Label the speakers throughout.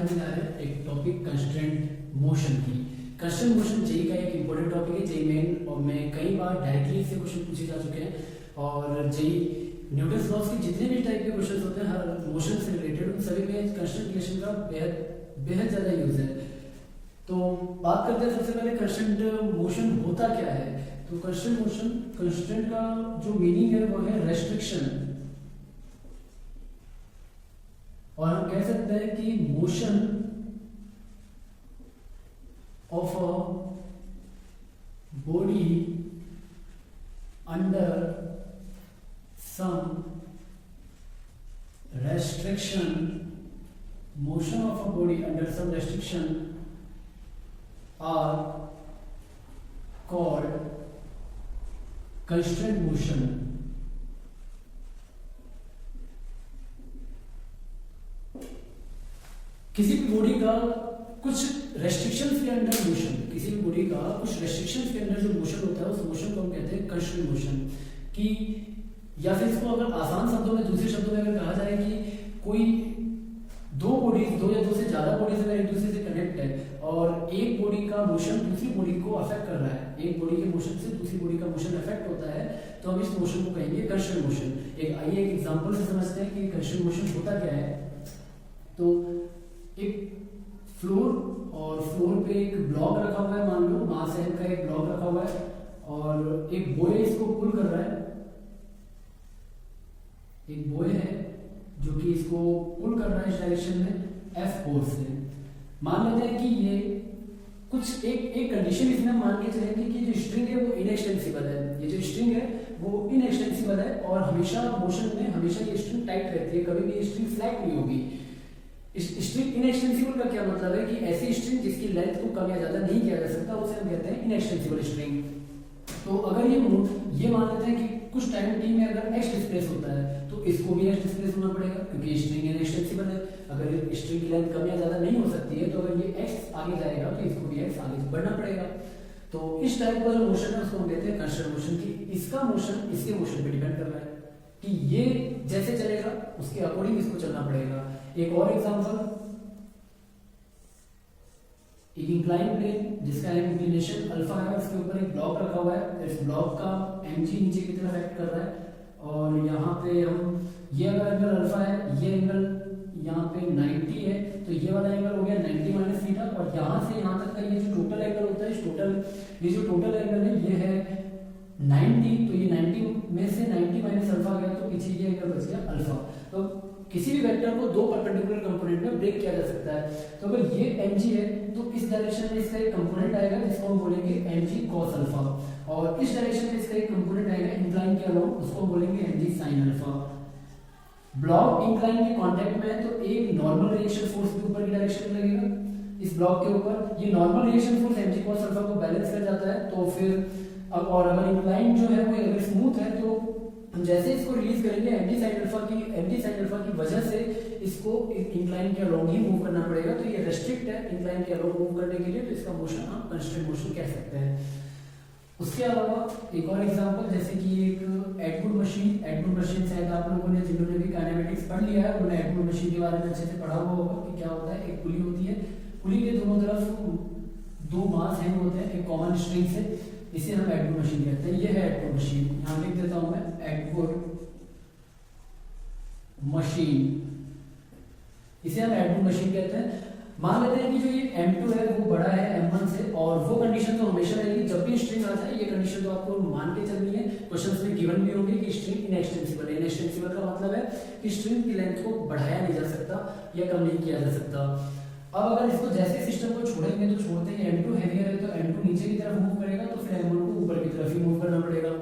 Speaker 1: करने जा रहे हैं एक टॉपिक कंस्ट्रेंट मोशन की। कंस्ट्रेंट मोशन जेई का एक इंपॉर्टेंट टॉपिक है। जेई मेन और में कई बार डायरेक्टली से क्वेश्चन पूछे जा चुके हैं और जेई न्यूटन लॉज के जितने भी टाइप के क्वेश्चन होते हैं हर मोशन से रिलेटेड उन सभी में कंस्ट्रेंट रिलेशन का बेहद ज़्यादा यूज है। तो बात करते हैं सबसे पहले कंस्ट्रेंट मोशन होता क्या है। तो कंस्ट्रेंट मोशन, कंस्ट्रेंट का जो मीनिंग है वो है रेस्ट्रिक्शन, और हम कह सकते हैं कि motion of a body under some restriction, motion of a body under some restriction are called constraint motion. किसी भी बॉडी का कुछ रेस्ट्रिक्शंस के अंडर मोशन, किसी भी बॉडी का कुछ रेस्ट्रिक्शंस के अंदर जो मोशन होता है उस मोशन को हम कहते हैं कंस्ट्रेंट मोशन। कि या फिर इसको अगर आसान शब्दों में, दूसरे शब्दों में अगर कहा जाए कि कोई दो या दो से ज्यादा बॉडीज अगर एक दूसरे से कनेक्ट है और एक बॉडी का मोशन दूसरी बॉडी को अफेक्ट कर रहा है, एक बॉडी के मोशन से दूसरी बॉडी का मोशन अफेक्ट होता है, तो हम इस मोशन को कहेंगे कंस्ट्रेंट मोशन। आइए एक एग्जांपल से समझते हैं कि कंस्ट्रेंट मोशन होता क्या है। तो एक फ्लोर और फ्लोर पे एक ब्लॉक रखा हुआ है, मान लो मास m का एक ब्लॉक रखा हुआ है और एक बॉय इसको पुल कर रहा है, एक बॉय है जो कि इसको पुल कर रहा है इस डायरेक्शन में F फोर्स से। मान लेते हैं कि ये कुछ एक कंडीशन इसमें मान के चलेंगे कि जो स्ट्रिंग है वो इनएक्सटेंसिबल है, ये जो स्ट्रिंग है वो इनएक्सटेंसिबल है और हमेशा मोशन में हमेशा ये स्ट्रिंग टाइट रहती है, कभी भी ये स्ट्रिंग फ्लैट नहीं होगी। स्ट्रिंग इनएक्सटेंसिबल का क्या मतलब है कि ऐसी स्ट्रिंग जिसकी लेंथ को कम या ज्यादा नहीं किया जा सकता उसे हम कहते हैं इनएक्सटेंसिबल स्ट्रिंग। तो अगर ये मान लेते हैं कि कुछ टाइम टी में अगर x डिस्प्लेस होता है तो इसको भी x डिस्प्लेस होना पड़ेगा क्योंकि स्ट्रिंग इनएक्सटेंसिबल है। अगर स्ट्रिंग की लेंथ कम या ज्यादा नहीं हो सकती है तो अगर ये x आगे जाएगा तो इसको भी x आगे बढ़ना पड़ेगा। तो इस टाइप का जो मोशन है उसको हम कहते हैं कंस्ट्रेंट मोशन। की इसका मोशन इसके मोशन पे डिपेंड कर रहा है कि ये जैसे चलेगा उसके अकॉर्डिंग इसको चलना पड़ेगा। एक और एग्जांपल, एक इंक्लाइन प्लेन जिसका इंक्लिनेशन अल्फा है, उसके ऊपर एक ब्लॉक रखा हुआ है, इस ब्लॉक का mg नीचे की तरफ एक्ट कर रहा है और यहाँ पे हम ये अगर एंगल अल्फा है, ये एंगल यहाँ पे 90 है तो ये वाला एंगल हो गया 90 माइनस थीटा और यहाँ से यहाँ तक का ये जो टोटल एंगल होता है, ये जो टोटल एंगल है ये है 90, तो ये 90 में से 90 माइनस अल्फा गया तो पीछे ये एंगल बच गया अल्फा। तो किसी भी वेक्टर को दो परपेंडिकुलर कंपोनेंट में ब्रेक किया जा सकता है। तो अगर ये mg है तो इस डायरेक्शन में इसका एक कंपोनेंट आएगा जिसको हम बोलेंगे mg cos अल्फा और इस डायरेक्शन में इसका एक कंपोनेंट आएगा इंक्लाइन के अलोंग, उसको हम बोलेंगे mg sin alpha. Block incline के कांटेक्ट में है तो एक नॉर्मल रिएक्शन फोर्स के ऊपर की डायरेक्शन में लगेगा इस ब्लॉक के ऊपर, ये normal reaction force mg cos alpha को बैलेंस कर जाता है। तो फिर अब और अगर इंक्लाइन जो है वो अगर स्मूथ है तो हम जैसे इसको रिलीज करेंगे mg sin अल्फा की वजह से इसको इंक्लाइन के अलोंग ही मूव करना पड़ेगा। तो ये रेस्ट्रिक्ट है इंक्लाइन के अलोंग मूव करने के लिए, तो इसका मोशन हम कंस्ट्रेंट मोशन कह सकते हैं। उसके अलावा एक और एग्जांपल, जैसे कि एक एडवुड मशीन शायद आप लोगों ने जिन्होंने भी काइनेमेटिक्स पढ़ लिया है उन्होंने एडवुड मशीन के बारे में अच्छे से पढ़ा हुआ होगा कि क्या होता है। एक पुली होती है, पुली के दोनों तरफ दो मास हैंग होते हैं एक कॉमन स्ट्रिंग से, इसे हम एडवुड मशीन कहते हैं। ये है एडवुड मशीन, यहाँ लिख देता हूं मैं एडवुड मशीन, इसे हम एडवुड मशीन कहते हैं। मान लेते हैं कि जो ये m2 है वो बड़ा है m1 से और वो कंडीशन तो हमेशा रहेगी जब भी स्ट्रिंग आ जाए, ये कंडीशन तो आपको मान के चलनी है, क्वेश्चंस में गिवन भी होंगे कि स्ट्रिंग इनएक्सटेंसिबल है। इनएक्सटेंसिबल का मतलब है कि स्ट्रिंग की लेंथ को बढ़ाया नहीं जा सकता या कम नहीं किया जा सकता। अब अगर इसको जैसे सिस्टम को छोड़ेंगे तो छोड़ते हैं m2 हैवियर है तो m2 नीचे की तरफ मूव करेगा तो फिर m1 को ऊपर की तरफ ही मूव करना पड़ेगा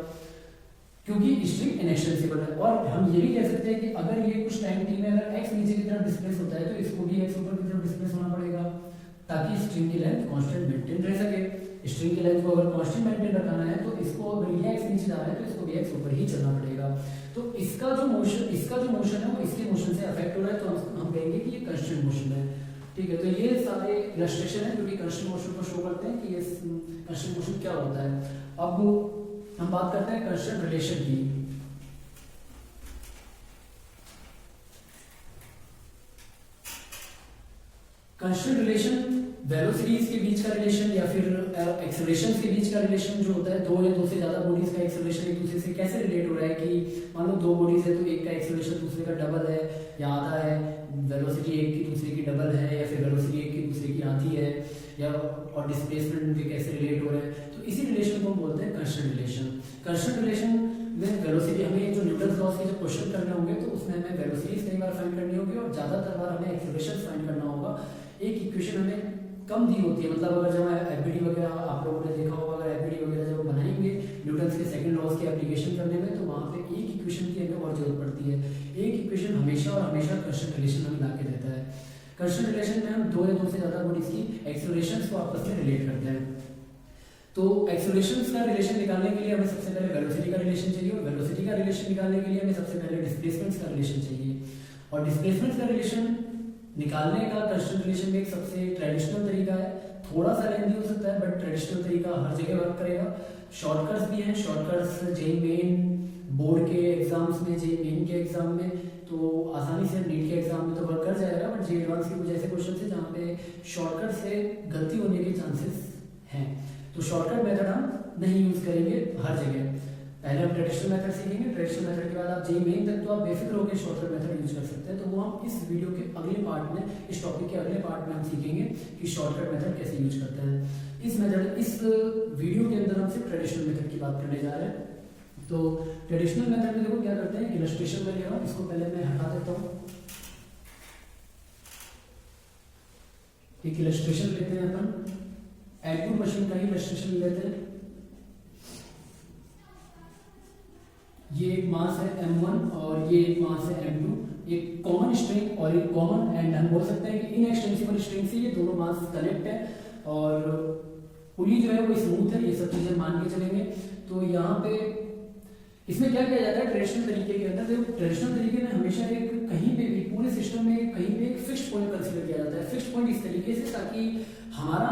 Speaker 1: क्योंकि स्ट्रिंग इनएक्सटेंसिबल है। और हम ये भी कह सकते हैं कि अगर ये कुछ टाइम t में अगर x नीचे की तरफ डिस्प्लेस होता है तो इसको भी x ऊपर की तरफ डिस्प्लेस होना पड़ेगा ताकि स्ट्रिंग की लेंथ कांस्टेंट मेंटेन रह सके। स्ट्रिंग की लेंथ को अगर कांस्टेंट मेंटेन रखना है तो इसको अगर ये x नीचे जा रहा है तो इसको भी x ऊपर ही चलना पड़ेगा। तो इसका जो मोशन है वो इसके मोशन से अफेक्ट हो रहा है तो हम कहेंगे कि ये कंस्टेंट मोशन है। ठीक है, तो ये सारे इलस्ट्रेशन है जो कि कंस्टेंट मोशन को शो करते हैं कि ये कंस्टेंट मोशन क्या होता है। अब हम बात करते हैं कंस्टेंट रिलेशन की। कांस्टेंट रिलेशन वेलोसिटीज के बीच का रिलेशन या फिर एक्सेलरेशन के बीच का रिलेशन जो होता है, दो या दो से ज्यादा बॉडीज का एक्सेलरेशन एक दूसरे से कैसे रिलेट हो रहा है कि मान लो दो बॉडीज है तो एक का एक्सेलरेशन दूसरे का डबल है या आधा है, वेलोसिटी एक की दूसरे की डबल है या फिर वेलोसिटी एक की दूसरे की आधी है, या और डिस्प्लेसमेंट उनके कैसे रिलेट हो रहे हैं, तो इसी रिलेशन को हम बोलते हैं कांस्टेंट रिलेशन। कांस्टेंट रिलेशन में वेलोसिटी, हमें जो न्यूटन लॉस के जो क्वेश्चन करने होंगे तो उसमें हमें वेलोसिटीज कई बार फाइंड करनी होगी और ज्यादातर बार हमें एक्सेलरेशन फाइंड करना होगा। एक इक्वेशन हमें कम दी होती है, मतलब अगर जब एफबीडी वगैरह आप लोगों ने देखा होगा, अगर एफबीडी वगैरह जब बनाएंगे न्यूटन के सेकंड लॉस के एप्लीकेशन करने में, तो वहाँ पे एक इक्वेशन की हमें और जरूरत पड़ती है। एक इक्वेशन हमेशा और हमेशा कांस्टेंट रिलेशन हमें ला के देता है। कांस्टेंट रिलेशन में हम दो या दो से ज्यादा बॉडीज की एक्सेलरेशंस को आपस में रिलेट करते हैं। तो एक्सेलरेशंस का रिलेशन निकालने के लिए हमें सबसे पहले वेलोसिटी का रिलेशन चाहिए, और वेलोसिटी का रिलेशन निकालने के लिए हमें सबसे पहले डिस्प्लेसमेंट्स का रिलेशन चाहिए। और डिस्प्लेसमेंट्स का रिलेशन निकालने का कांस्टेंट रिलेशन में एक सबसे ट्रेडिशनल तरीका है, थोड़ा सा लेंथी हो सकता है बट ट्रेडिशनल तरीका हर जगह वर्क करेगा। शॉर्टकट्स भी हैं, शॉर्टकट्स जेईई मेन बोर्ड के एग्जाम्स में, जेईई मेन के एग्जाम में तो आसानी से, नीट के एग्जाम में तो वर्क कर जाएगा, बट जेईई एडवांस के कुछ ऐसे क्वेश्चन है जहाँ पे शॉर्टकट से गलती होने के चांसेस हैं, तो शॉर्टकट मेथड हम नहीं यूज करेंगे हर जगह। पहले हम ट्रेडिशनल मेथड सीखेंगे, ट्रेडिशनल मेथड के बाद आप जेईई मेन तक तो आप बेफिक्र होकर शॉर्टकट मेथड यूज कर सकते हैं, तो वो हम इस वीडियो के अगले पार्ट में, इस टॉपिक के अगले पार्ट में हम सीखेंगे कि शॉर्टकट मेथड कैसे यूज करते हैं। इस वीडियो के अंदर हम सिर्फ ट्रेडिशनल मेथड की बात करने जा रहे हैं। तो ट्रेडिशनल मेथड में देखो क्या करते हैं, इलस्ट्रेशन में ले रहा हूं, इसको पहले मैं हटा देता हूं। एक इलस्ट्रेशन लेते हैं अपन, L2 मशीन का ही इलस्ट्रेशन लेते हैं। ये एक मास है M1 और ये एक मास है M2, एक कॉमन स्ट्रिंग और एक कॉमन एंड, हम बोल सकते हैं कि इनएक्सटेंसिबल स्ट्रिंग से ये दोनों मास कनेक्ट है और पुली जो है वो स्मूथ है, ये सब चीजें मान के चलेंगे। तो यहाँ पे इसमें क्या किया जाता है ट्रेडिशनल तरीके के अंदर, देखो ट्रेडिशनल तरीके में हमेशा एक कहीं पे भी पूरे सिस्टम में कहीं पे एक फिक्स्ड पॉइंट कंसीडर किया जाता है। फिक्स्ड पॉइंट इस तरीके से ताकि हमारा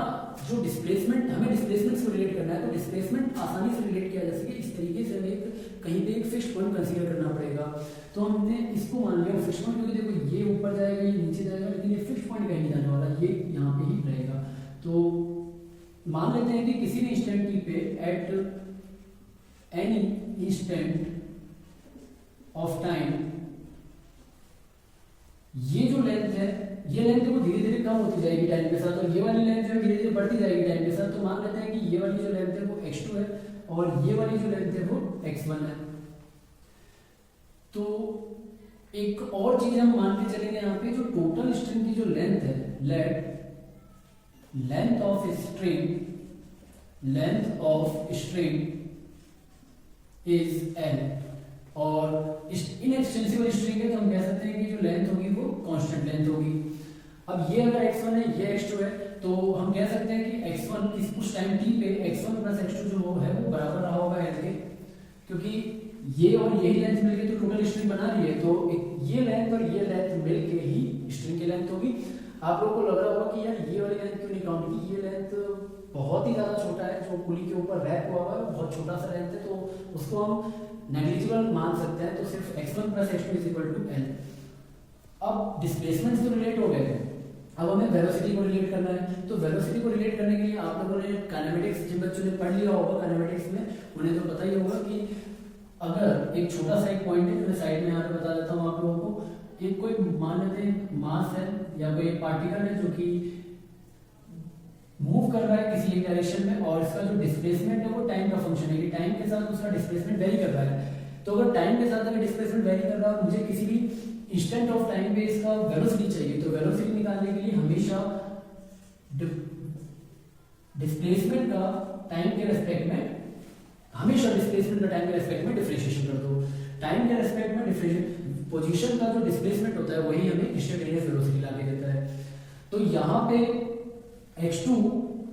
Speaker 1: जो डिस्प्लेसमेंट, हमें डिस्प्लेसमेंट से रिलेट करना है तो डिस्प्लेसमेंट आसानी से रिलेट किया जा सके, इस तरीके से हमें कहीं पे एक फिक्स्ड पॉइंट कंसीडर करना पड़ेगा। तो हमने इसको मान लिया फिक्स्ड पॉइंट, क्योंकि देखो ये ऊपर जाएगा ये नीचे जाएगा, लेकिन ये फिक्स्ड पॉइंट कहीं नहीं जाने वाला, ये यहाँ पे ही रहेगा। तो मान लेते हैं कि किसी भी इंस्टेंट टी पे at any instant of time, ये जो लेंथ है, ये लेंथ वो धीरे धीरे कम होती जाएगी टाइम के साथ, और ये वाली लेंथ जो है धीरे धीरे बढ़ती जाएगी टाइम के साथ। तो मान लेते हैं कि ये वाली जो लेंथ है वो x2 है और ये वाली जो लेंथ है वो x1 है। तो एक और चीज हम मान के चलेंगे यहाँ पे, जो टोटल स्ट्रिंग की जो लेंथ है, length of string is L, और इनएक्सटेंसिबल स्ट्रिंग है तो हम कह सकते हैं कि जो लेंथ होगी वो कांस्टेंट लेंथ होगी। अब ये अगर x1 है ये x2 है तो हम कह सकते हैं कि x1 उस टाइम t पे x1 प्लस x2 जो है वो बराबर रहा होगा L के, क्योंकि ये और यही लेंथ मिलके तो टोटल स्ट्रिंग बना रही है, तो ये लेंथ और ये लेंथ मिलके ही स्ट्रिंग की लेंथ होगी। आप लोगों को लग रहा होगा कि यार ये वाली लेंथ क्यों नहीं काउंट की, ये लेंथ बहुत ही ज्यादा छोटा है, जो पुली के ऊपर रैप हुआ है बहुत छोटा सा लेंथ है, तो उसको हम नेग्लिजिबल मान सकते हैं। तो सिर्फ x1 plus x2 is equal to L। अब डिस्प्लेसमेंट तो रिलेट हो गए, अब हमें वेलोसिटी को रिलेट करना है। तो वेलोसिटी को रिलेट करने के लिए आप लोगों ने काइनेमेटिक्स, जिन बच्चों ने पढ़ लिया होगा काइनेमेटिक्स में, उन्हें तो पता ही होगा कि अगर एक छोटा सा एक पॉइंट है, जो मैं साइड में यहाँ पे बता देता हूँ आप लोगों को, एक कोई मान लेते हैं मास है या कोई पार्टिकल है जो कि मूव कर रहा है किसी एक डायरेक्शन में, और इसका जो डिस्प्लेसमेंट है वो टाइम का फंक्शन है कि टाइम के साथ उसका डिस्प्लेसमेंट वेरी कर रहा है। तो अगर टाइम के साथ अगर डिस्प्लेसमेंट वेरी कर रहा है, मुझे किसी भी इंस्टेंट ऑफ टाइम पे इसका वेलोसिटी चाहिए, तो वेलोसिटी निकालने के लिए हमेशा डिस्प्लेसमेंट का टाइम के रेस्पेक्ट में, हमेशा डिस्प्लेसमेंट का टाइम के रेस्पेक्ट में डिफरेंशिएशन कर दो। टाइम के रेस्पेक्ट में डिफरेंशिएशन, पोजीशन का जो डिस्प्लेसमेंट होता है वही हमें इंस्टेंटेनियस वेलोसिटी ला के देता है। तो यहाँ पे x2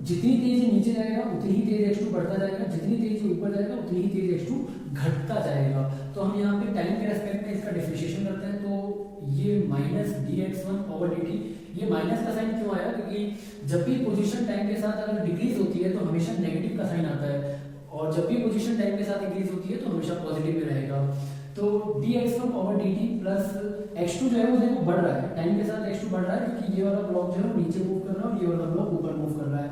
Speaker 1: जितनी तेज नीचे जाएगा उतनी ही तेज x2 बढ़ता जाएगा, जितनी तेज ऊपर जाएगा उतनी ही तेज x2 घटता जाएगा। तो हम यहाँ पे टाइम के रेस्पेक्ट में इसका डिफरेंशिएशन करते हैं, तो ये माइनस dx1/dt, ये माइनस का साइन क्यों आया, क्योंकि जब भी पोजीशन टाइम के साथ अगर डिक्रीज होती है तो हमेशा नेगेटिव का साइन आता है, और जब भी पोजीशन टाइम के साथ इंक्रीज होती है तो हमेशा पॉजिटिव में रहेगा। तो dx1 over dt plus x2 जो है वो देखो बढ़ रहा है, टाइम के साथ x2 बढ़ रहा है क्योंकि ये वाला ब्लॉक जो है वो नीचे मूव कर रहा है और ये वाला ब्लॉक ऊपर मूव कर रहा है।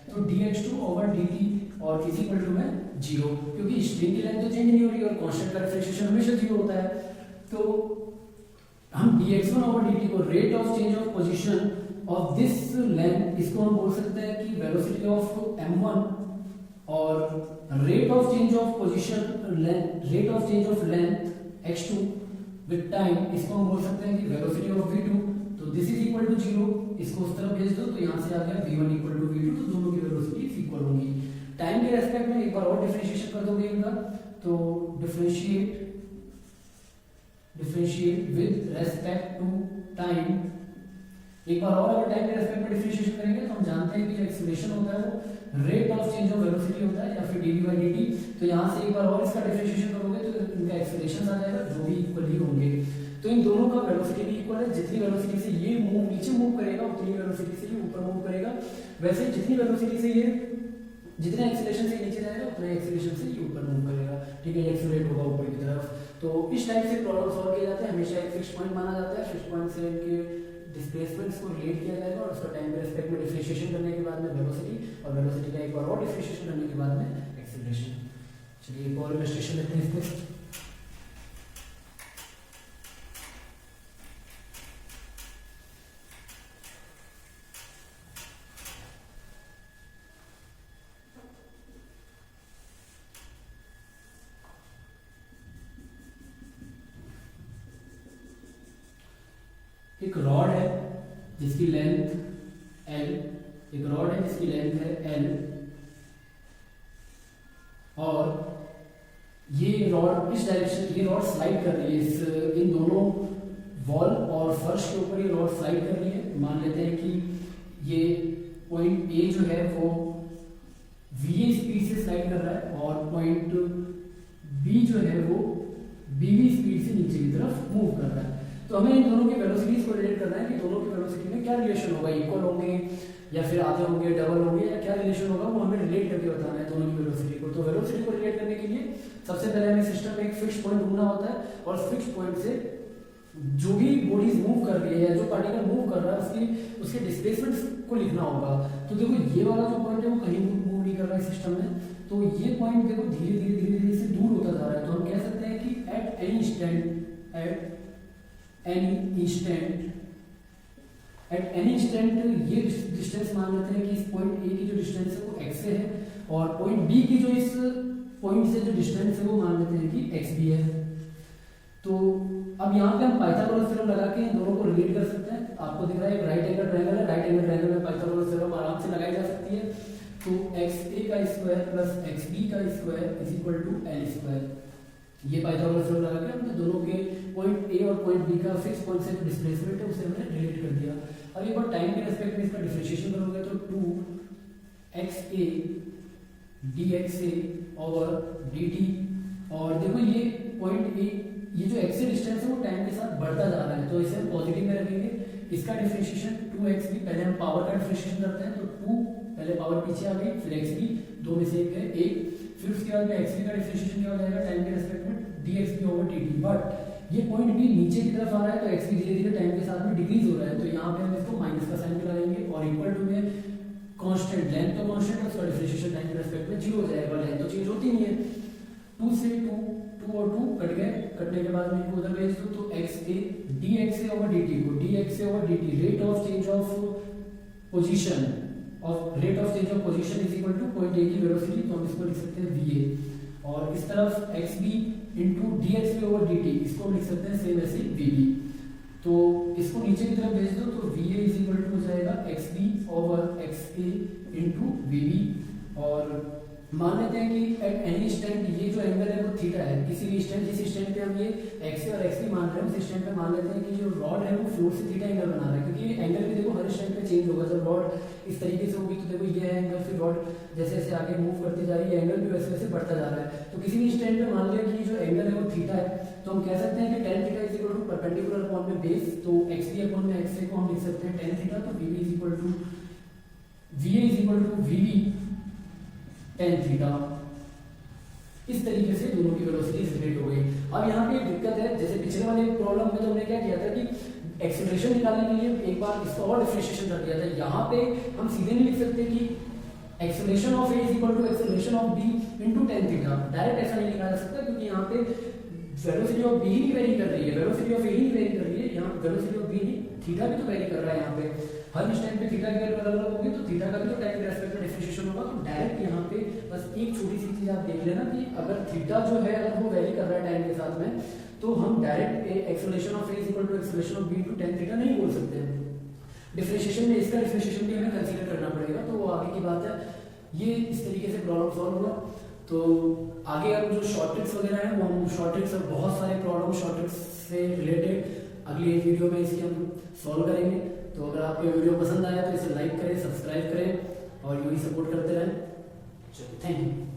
Speaker 1: तो dx2 ओवर dt और इज इक्वल टू में 0, क्योंकि स्ट्रिंग की लेंथ तो चेंज नहीं हो रही और कांस्टेंट का डिफरेंशिएशन हमेशा 0 होता है। तो हम dx1 ओवर dt को rate of change of position of this length, इसको हम बोल सकते हैं कि वेलोसिटी ऑफ m1, और rate of change of position rate of change of length x2 with time, इसको हम बोल सकते हैं कि वेलोसिटी ऑफ v2। तो दिस इज इक्वल टू 0, इसको उस तरफ भेज दो तो यहाँ से आ गया v1 इक्वल टू v2, तो दोनों की वेलोसिटी इक्वल होंगी। टाइम के रेस्पेक्ट में एक बार और डिफरेंशिएशन कर दोगे इनका, तो differentiate with respect to time. एक बार और अगर टाइम के रेस्पेक्ट में डिफरेंशिएशन करेंगे तो हम जानते हैं कि जो एक्सीलरेशन होता है वो rate of change of velocity होता है या फिर dv बाई dt। तो यहाँ से एक बार और इसका डिफरेंशिएशन करोगे तो इनका एक्सीलरेशन आ जाएगा, जो भी इक्वल ही होंगे। तो इन दोनों का वेलोसिटी भी इक्वल है, जितनी वेलोसिटी से ये नीचे मूव करेगा उतनी वेलोसिटी से ये ऊपर मूव करेगा, वैसे जितनी वेलोसिटी से ये जितने एक्सीलरेशन से नीचे जाएगा उतने एक्सीलरेशन से ये ऊपर मूव करेगा, ठीक है, एक्सीलरेट होगा ऊपर की तरफ। तो इस टाइप से प्रॉब्लम सॉल्व किए जाते हैं, हमेशा एक फिक्स पॉइंट माना जाता है, फिक्स पॉइंट से इनके डिस्प्लेसमेंट्स को रिलेट किया जाएगा और उसका टाइम के रेस्पेक्ट में डिफरेंशिएशन करने के बाद में वेलोसिटी, और वेलोसिटी का एक बार और डिफरेंशिएशन करने के बाद में एक्सीलरेशन। चलिए एक और इलस्ट्रेशन लेते हैं इसको। एक रॉड है जिसकी लेंथ L, एक रॉड है जिसकी लेंथ है L, और ये रॉड इस डायरेक्शन, ये रॉड स्लाइड कर रही है इन दोनों वॉल और फर्श के ऊपर ये रॉड स्लाइड कर रही है। मान लेते हैं कि ये पॉइंट A जो है वो VA स्पीड से स्लाइड कर रहा है और पॉइंट B जो है वो BV स्पीड से नीचे की तरफ मूव कर रहा है। तो हमें इन दोनों की वेलोसिटीज को रिलेट करना है कि दोनों की वेलोसिटी में क्या रिलेशन होगा, इक्वल होंगे या फिर आधे होंगे, डबल होंगे, या क्या रिलेशन होगा वो हमें रिलेट करके बताना है दोनों की वेलोसिटी को। तो वेलोसिटी को रिलेट करने के लिए सबसे पहले हमें सिस्टम में एक फिक्स पॉइंट ढूंढना होता है और फिक्स पॉइंट से जो भी बॉडीज मूव कर रही है या जो पार्टिकल मूव कर रहा है उसके डिस्प्लेसमेंट को लिखना होगा। तो देखो ये वाला जो पॉइंट है वो कहीं मूव नहीं कर रहा है सिस्टम में, तो ये पॉइंट देखो धीरे धीरे से दूर होता जा रहा है। तो हम कह सकते हैं कि एट एनी इंस्टेंट ये डिस्टेंस मान लेते हैं कि इस पॉइंट ए की जो डिस्टेंस है वो x है और पॉइंट बी की जो इस पॉइंट से जो डिस्टेंस है वो मान लेते हैं कि x भी है। तो अब यहाँ पे हम पाइथागोरस थ्योरम लगा के इन दोनों को रिलेट कर सकते हैं। आपको दिख रहा है एक राइट एंगल ट्रायंगल है, राइट एंगल ट्रायंगल में पाइथागोरस थ्योरम आराम से लगाई जा सकती है। तो xa का स्क्वायर प्लस xb का square is equal to l square, ये पाइथागोरस थ्योरम लगा के हमने दोनों के पॉइंट ए और पॉइंट बी का फिक्स पॉइंट से डिस्प्लेसमेंट है उसे हमने रिलेट कर दिया। अब एक बार टाइम के रेस्पेक्ट में इसका डिफरेंशिएशन करोगे तो 2xa dxa ओवर dt, और देखो ये पॉइंट ए, ये जो x से डिस्टेंस है वो टाइम के साथ बढ़ता जा रहा है, तो इसे हम पॉजिटिव में रखेंगे। इसका डिफरेंशिएशन 2x भी, पहले हम पावर का डिफरेंशिएशन करते हैं, तो 2 पहले पावर पीछे आ गई, फिर x भी, दो में से एक है 1, फिर उसके बाद में x का डिफरेंशिएशन क्या हो जाएगा टाइम के रेस्पेक्ट में dx ओवर dt। बट ये पॉइंट भी नीचे की तरफ आ रहा है तो x भी धीरे धीरे टाइम के साथ में डिक्रीज हो रहा है, तो यहाँ पे हम इसको माइनस का साइन लगाएंगे और इक्वल टू में कांस्टेंट, लेंथ तो कांस्टेंट है, उसका डिफरेंशिएशन टाइम के रेस्पेक्ट में 0 हो जाएगा, लेंथ तो चेंज होती नहीं है। 2 से 2 और 2 कट गए, कटने के बाद में इनको उधर भेज दो, तो xa dxa ओवर dt को dxa over dt rate of change of position is equal two point A की वेलोसिटी, तो हम इसको लिख सकते हैं va, और इस तरफ xb into dxb over dt, इसको लिख सकते हैं सेम ऐसे vb। तो इसको नीचे की तरफ भेज दो तो va इज इक्वल टू हो जाएगा xb over xa into vb, और मान लेते हैं कि एट एनी स्टैंड ये जो एंगल है वो थीटा है, किसी भी स्टैंड, जिस स्टैंड पे हम ये x और x मान रहे हैं उस स्टैंड पे मान लेते हैं कि जो रॉड है वो फ्लोर से थीटा एंगल बना रहा है, क्योंकि एंगल भी देखो हर स्टैंड पे चेंज होगा। जब रॉड इस तरीके से होगी तो देखो ये है एंगल, फिर रॉड जैसे जैसे आगे मूव करती जा रही है एंगल भी वैसे वैसे बढ़ता जा रहा है। तो किसी भी स्टैंड पे मान लिया कि जो एंगल है वो थीटा है, तो हम कह सकते हैं कि tan theta is equal to perpendicular upon में बेस, तो xb अपॉन में xa को हम लिख सकते हैं tan थीटा, तो vb is equal to va is equal to vb tan theta. इस तरीके से दोनों की वेलोसिटी रिलेट हो गई। अब यहाँ पे एक दिक्कत है, जैसे पिछले वाले प्रॉब्लम में तो हमने क्या किया था कि एक्सेलरेशन निकालने के लिए एक बार इसका और डिफरेंशिएशन कर दिया था। यहाँ पे हम सीधे नहीं लिख सकते कि acceleration of A is equal to acceleration of B into tan theta, direct ऐसा नहीं लिखा जा सकता, क्योंकि यहाँ पे वेलोसिटी ऑफ बी ही नहीं वेरी कर रही है, वेलोसिटी ऑफ ए ही नहीं वेरी कर रही है, यहाँ वेलोसिटी ऑफ बी नहीं, थीटा भी तो वेरी कर रहा है। यहाँ पे हर इंस्टेंट पे थीटा की वैल्यू अलग अलग होगी, तो थीटा का भी तो टाइम के रेस्पेक्ट में डिफरेंशिएशन होगा। तो डायरेक्ट यहाँ पे बस एक छोटी सी चीज आप देख लेना कि अगर थीटा जो है अगर वो वेरी कर रहा है टाइम के साथ में, तो हम direct acceleration of A is equal to acceleration of B into tan theta नहीं बोल सकते हैं। डिफरेंशिएशन में इसका डिफरेंशिएशन भी हमें कंसीडर करना पड़ेगा, तो वो आगे की बात है। ये इस तरीके से प्रॉब्लम सॉल्व हुआ। तो आगे अब जो शॉर्ट ट्रिक्स वगैरह हैं वो हम शॉर्ट ट्रिक्स और बहुत सारे प्रॉब्लम शॉर्ट ट्रिक्स से रिलेटेड अगली एक वीडियो में इसकी हम सॉल्व करेंगे। तो अगर आपको वीडियो पसंद आया तो इसे लाइक करें, सब्सक्राइब करें और यूं ही सपोर्ट करते रहें। चलिए, थैंक यू।